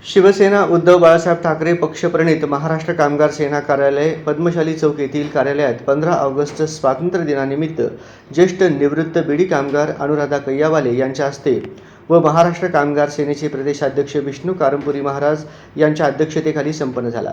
शिवसेना उद्धव बाळासाहेब ठाकरे पक्षप्रणीत महाराष्ट्र कामगार सेना कार्यालय पद्मशाली चौक येथील कार्यालयात 15 ऑगस्ट स्वातंत्र्य दिनानिमित्त ज्येष्ठ निवृत्त बीडी कामगार अनुराधा कैयावाले यांच्या हस्ते व महाराष्ट्र कामगार सेनेचे प्रदेशाध्यक्ष विष्णू कारंपुरी महाराज यांच्या अध्यक्षतेखाली संपन्न झाला।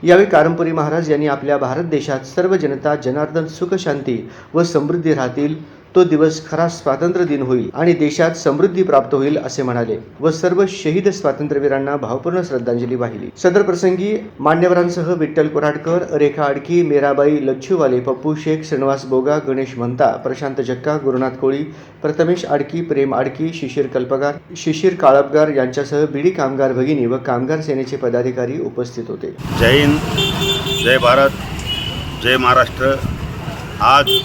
यावेळी कारंपुरी महाराज यांनी आपल्या भारत देशात सर्व जनता जनार्दन सुख शांती व समृद्धी राहतील, तो दिवस खरा स्वातंत्र्य दिन होईल आणि देशात समृद्धी प्राप्त होईल असे म्हणाले व सर्व शहीद स्वातंत्र्यवीरांना भावपूर्ण श्रद्धांजली वाहिली। सदर प्रसंगी मान्यवरांसह विठ्ठल कोराडकर, रेखा आडकी, मेराबाई लच्छूवाले, पप्पू शेख, श्रीनिवास बोगा, गणेश म्हणता, प्रशांत जक्का, गुरुनाथ कोळी, प्रथमेश आडकी, प्रेम आडकी, शिशिर कल्पगार, शिशिर काळपगार यांच्यासह बीडी कामगार भगिनी व कामगार सेनेचे पदाधिकारी उपस्थित होते। जय हिंद, जय भारत, जय महाराष्ट्र। आज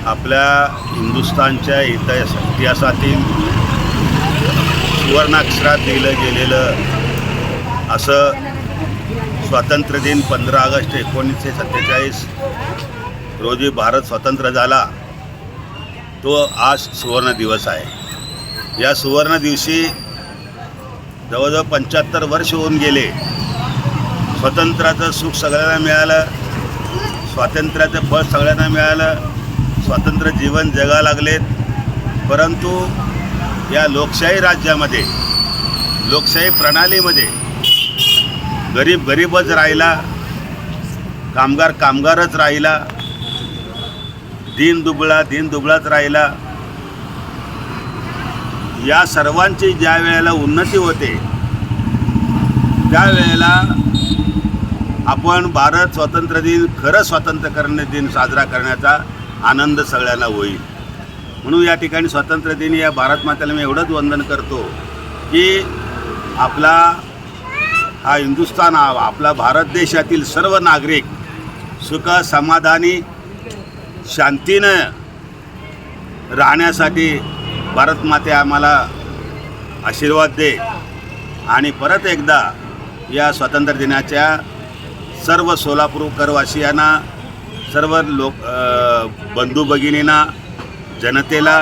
आपल्या हिंदुस्थानच्या इतिहासातील सुवर्णाक्षरात लिहिलं गेलेलं असं स्वातंत्र्य दिन 15 ऑगस्ट 1947 रोजी भारत स्वतंत्र झाला, तो आज सुवर्ण दिवस आहे। या सुवर्ण दिवशी जवळजवळ 75 वर्ष होऊन गेले। स्वातंत्र्याचं सुख सगळ्यांना मिळालं, स्वातंत्र्याचं फळ सगळ्यांना मिळालं, स्वातंत्र्य जीवन जगा लागलेत। परंतु या लोकशाही राज्यामध्ये, लोकशाही प्रणालीमध्ये गरीब गरीबच राहिला, कामगार कामगारच राहिला, दीन दुबळाच राहिला। या सर्वांची ज्या वेळेला उन्नती होते त्यावेळेला आपण भारत स्वातंत्र्य दिन, खरं स्वातंत्र्य दिन साजरा करण्याचा आनंद सगळ्यांना होईल। म्हणून या ठिकाणी स्वातंत्र्य दिन या भारत मातेला मी एवढंच वंदन करतो की आपला हा हिंदुस्थान, आपला भारत देशातील सर्व नागरिक सुख समाधानी शांतीनं राहण्यासाठी भारत माते आम्हाला आशीर्वाद दे। आणि परत एकदा या स्वातंत्र्य दिनाच्या सर्व सोलापूरकरवासियांना, सर्व बंधू भगिनींना, जनतेला,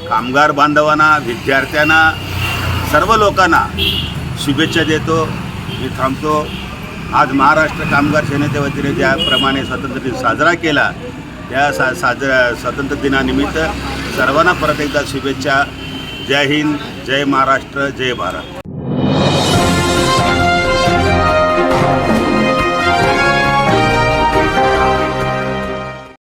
कामगार बांधवांना, विद्यार्थ्यांना, सर्व लोकांना शुभेच्छा देतो। मी थांबतो। आज महाराष्ट्र कामगार सेनेच्या वतीने ज्याप्रमाणे स्वातंत्र्य दिन साजरा केला, त्या स्वातंत्र्य दिनानिमित्त सर्वांना परत एकदा शुभेच्छा। जय हिंद, जय महाराष्ट्र, जय भारत।